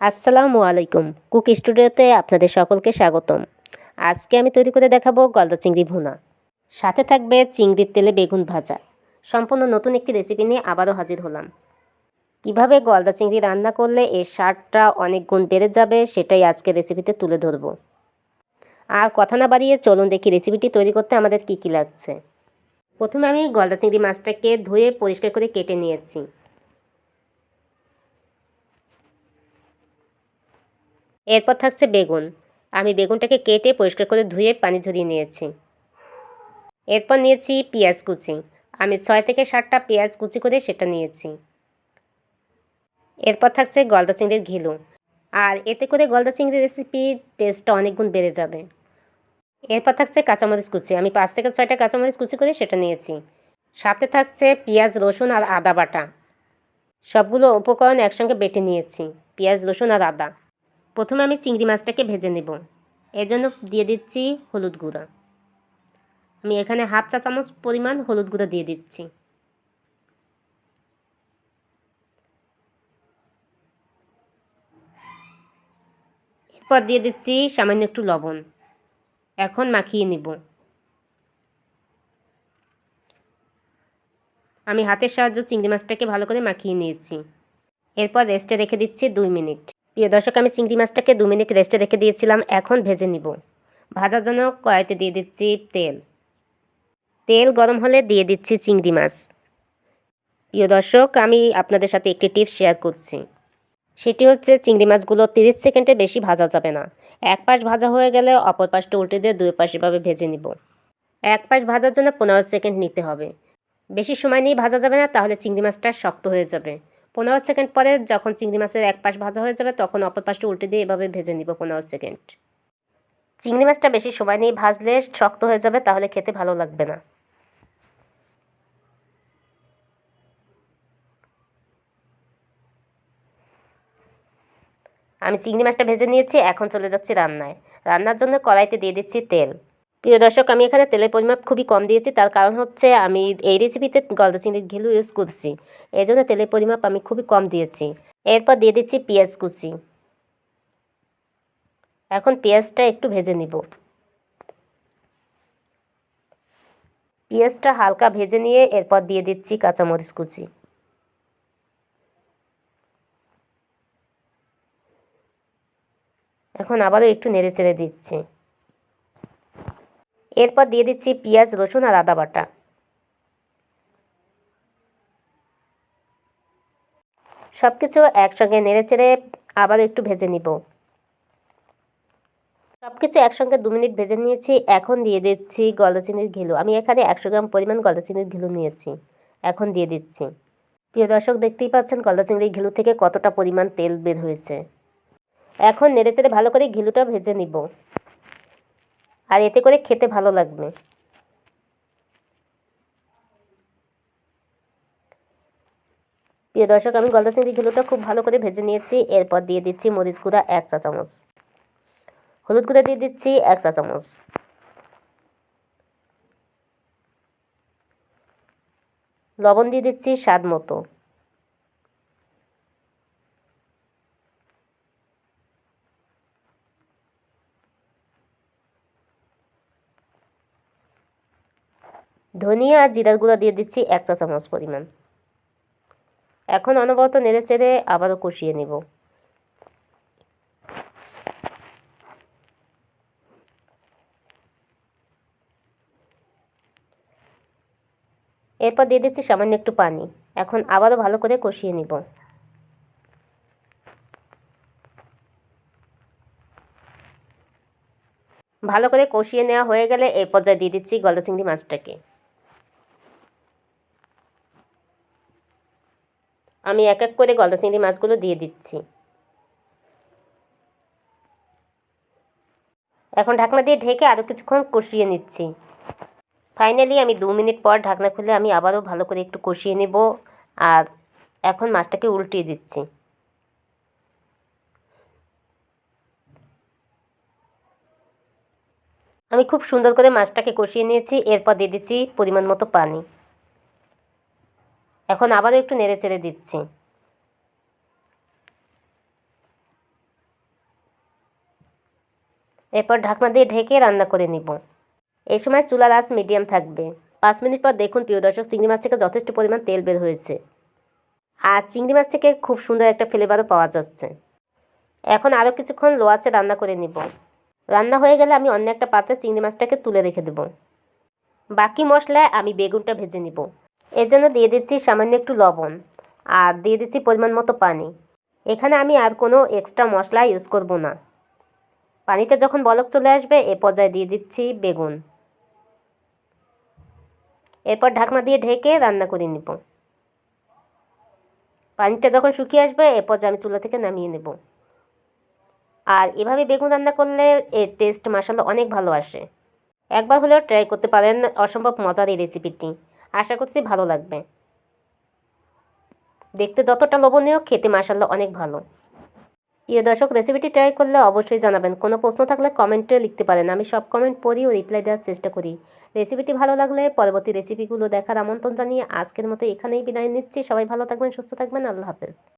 আসসালামু আলাইকুম। কুক স্টুডিওতে আপনাদের সকলকে স্বাগতম। আজকে আমি তৈরি করে দেখাবো গলদা চিংড়ি ভুনা। সাথে থাকবে চিংড়ির তেলে বেগুন ভাজা। সম্পূর্ণ নতুন একটি রেসিপি নিয়ে আবারও হাজির হলাম। কিভাবে গলদা চিংড়ি রান্না করলে এর স্বাদটা অনেক গুণ বেড়ে যাবে সেটাই আজকে রেসিপিতে তুলে ধরবো। আর কথা না বাড়িয়ে চলুন দেখি রেসিপিটি তৈরি করতে আমাদের কী লাগছে। প্রথমে আমি গলদা চিংড়ি মাছটাকে ধুয়ে পরিষ্কার করে কেটে নিয়েছি। এরপর থাকছে বেগুন। আমি বেগুনটাকে কেটে পরিষ্কার করে ধুয়ে পানি ঝরিয়ে নিয়েছি। এরপর নিয়েছি পেঁয়াজ কুচি। আমি 6 থেকে 7টা পেঁয়াজ কুচি করে সেটা নিয়েছি। এরপর থাকছে গলদা চিংড়ির ঘিলু। আর এতে করে গলদা চিংড়ির রেসিপির টেস্টটা অনেক গুণ বেড়ে যাবে। এরপর থাকছে কাঁচামরিচ কুচি। আমি 5 থেকে 6টা কাঁচামরিচ কুচি করে সেটা নিয়েছি। সাথে থাকছে পেঁয়াজ, রসুন আর আদা বাটা। সবগুলো উপকরণ একসঙ্গে বেটে নিয়েছি, পেঁয়াজ, রসুন আর আদা। প্রথমে আমি চিংড়ি মাছটাকে ভেজে নেব। এর জন্য দিয়ে দিচ্ছি হলুদ গুঁড়া। আমি এখানে হাফ চা চামচ পরিমাণ হলুদ গুঁড়া দিয়ে দিচ্ছি। এরপর দিয়ে দিচ্ছি সামান্য একটু লবণ। এখন মাখিয়ে নিব। আমি হাতের সাহায্যে চিংড়ি মাছটাকে ভালো করে মাখিয়ে নিয়েছি। এরপর রেস্টে রেখে দিচ্ছি 2 মিনিট। প্রিয় দর্শক, আমি চিংড়ি মাছটাকে 2 মিনিট রেস্টে রেখে দিয়েছিলাম। এখন ভেজে নিব। ভাজার জন্য কড়াইতে দিয়ে দিচ্ছি তেল। তেল গরম হলে দিয়ে দিচ্ছি চিংড়ি মাছ। প্রিয় দর্শক, আমি আপনাদের সাথে একটি টিপস শেয়ার করছি। সেটি হচ্ছে চিংড়ি মাছগুলো 30 সেকেন্ডের বেশি ভাজা যাবে না। এক পাশ ভাজা হয়ে গেলে অপর পাশটা উল্টে দিয়ে 2 পাশ এভাবে ভেজে নিব। এক পাশ ভাজার জন্য 15 সেকেন্ড নিতে হবে। বেশি সময় নিয়ে ভাজা যাবে না, তাহলে চিংড়ি মাছটা শক্ত হয়ে যাবে। 15 সেকেন্ড পরে যখন চিংড়ি মাছের এক পাশ ভাজা হয়ে যাবে তখন অপর পাশটা উল্টে দিয়ে এভাবে ভেজে নিব 15 সেকেন্ড। চিংড়ি মাছটা বেশি সময় নিয়ে ভাজলে শক্ত হয়ে যাবে, তাহলে খেতে ভালো লাগবে না। আমি চিংড়ি মাছটা ভেজে নিয়েছি, এখন চলে যাচ্ছি রান্নায়। রান্নার জন্য কড়াইতে দিয়ে দিচ্ছি তেল। প্রিয় দর্শক, আমি এখানে তেলের পরিমাপ খুবই কম দিয়েছি। তার কারণ হচ্ছে আমি এই রেসিপিতে গলদা চিংড়ির ঘিলু ইউজ করছি। এই জন্য তেলের পরিমাপ আমি খুবই কম দিয়েছি। এরপর দিয়ে দিচ্ছি পেঁয়াজ কুচি। এখন পেঁয়াজটা একটু ভেজে নিব। পেঁয়াজটা হালকা ভেজে নিয়ে এরপর দিয়ে দিচ্ছি কাঁচামরিচ কুচি। এখন আবারও একটু নেড়ে চেড়ে দিচ্ছি। এরপর দিয়ে দিচ্ছি পেঁয়াজ, রসুন আর আদা বাটা। সব কিছু একসঙ্গে নেড়ে চেড়ে আবারও একটু ভেজে নিব। সব কিছু একসঙ্গে 2 মিনিট ভেজে নিয়েছি। এখন দিয়ে দিচ্ছি গলদা চিংড়ির ঘিলু। আমি এখানে 100 গ্রাম পরিমাণ গলদা চিংড়ির ঘিলু নিয়েছি। এখন দিয়ে দিচ্ছি। প্রিয় দর্শক, দেখতেই পাচ্ছেন গলদা চিংড়ির ঘিলু থেকে কতটা পরিমাণ তেল বের হয়েছে। এখন নেড়েচেড়ে ভালো করে ঘিলুটা ভেজে নিব, আর এতে করে খেতে ভালো লাগবে। প্রিয় দর্শক, আমি গলদা চিংড়ির ঘিলুটা খুব ভালো করে ভেজে নিয়েছি। এরপর দিয়ে দিচ্ছি মরিচ গুঁড়া 1 চা চামচ, হলুদ গুঁড়া দিয়ে দিচ্ছি 1 চা চামচ, লবণ দিয়ে দিচ্ছি স্বাদ মতো। ধনিয়া আর জিরার গুঁড়া দিয়ে দিচ্ছি 1 চা চামচ পরিমাণ। এখন অনবরত নেড়ে চেড়ে আবারও কষিয়ে নেব। এরপর দিয়ে দিচ্ছি সামান্য একটু পানি। এখন আবারও ভালো করে কষিয়ে নিব। ভালো করে কষিয়ে নেওয়া হয়ে গেলে এই পর্যায়ে দিয়ে দিচ্ছি গলদা চিংড়ি মাছটাকে। আমি এক এক করে গলদা চিংড়ি মাছগুলো দিয়ে দিচ্ছি। এখন ঢাকনা দিয়ে ঢেকে আরও কিছুক্ষণ কষিয়ে নিচ্ছি। ফাইনালি আমি 2 মিনিট পর ঢাকনা খুলে আমি আবারও ভালো করে একটু কষিয়ে নেব। আর এখন মাছটাকে উল্টিয়ে দিচ্ছি। আমি খুব সুন্দর করে মাছটাকে কষিয়ে নিয়েছি। এরপর দিয়ে দিচ্ছি পরিমাণ মতো পানি। এখন আবারও একটু নেড়ে চেড়ে দিচ্ছি। এরপর ঢাকনা দিয়ে ঢেকে রান্না করে নিব। এই সময় চুলার আঁচ মিডিয়াম থাকবে। 5 মিনিট পর দেখুন প্রিয় দর্শক, চিংড়ি মাছ থেকে যথেষ্ট পরিমাণ তেল বের হয়েছে আর চিংড়ি মাছ থেকে খুব সুন্দর একটা ফ্লেভারও পাওয়া যাচ্ছে। এখন আরও কিছুক্ষণ লো আঁচে রান্না করে নিব। রান্না হয়ে গেলে আমি অন্য একটা পাত্রে চিংড়ি মাছটাকে তুলে রেখে দেব। বাকি মশলায় আমি বেগুনটা ভেজে নিব। এর জন্য দিয়ে দিচ্ছি সামান্য একটু লবণ আর দিয়ে দিচ্ছি পরিমাণ মতো পানি। এখানে আমি আর কোনো এক্সট্রা মশলা ইউজ করব না। পানিতে যখন বলক চলে আসবে এ পর্যায়ে দিয়ে দিচ্ছি বেগুন। এরপর ঢাকনা দিয়ে ঢেকে রান্না করে নিব। পানিটা যখন শুকিয়ে আসবে এ পর্যায়ে আমি চুলা থেকে নামিয়ে নেব। আর এভাবে বেগুন রান্না করলে এর টেস্ট মাশাআল্লাহ অনেক ভালো আসে। একবার হলেও ট্রাই করতে পারেন, অসম্ভব মজার এই রেসিপিটি। আশা করছি ভালো লাগবে। দেখতে যতটা লোভনীয়, খেতে মাশাআল্লাহ অনেক ভালো। প্রিয় দর্শক, রেসিপিটি ট্রাই করলে অবশ্যই জানাবেন। কোনো প্রশ্ন থাকলে কমেন্টে লিখতে পারেন, আমি সব কমেন্ট পড়ি ও রিপ্লাই দেওয়ার চেষ্টা করি। রেসিপিটি ভালো লাগলে পরবর্তী রেসিপিগুলো দেখার আমন্ত্রণ জানিয়ে আজকের মতো এখানেই বিদায় নিচ্ছি। সবাই ভালো থাকবেন, সুস্থ থাকবেন। আল্লাহ হাফেজ।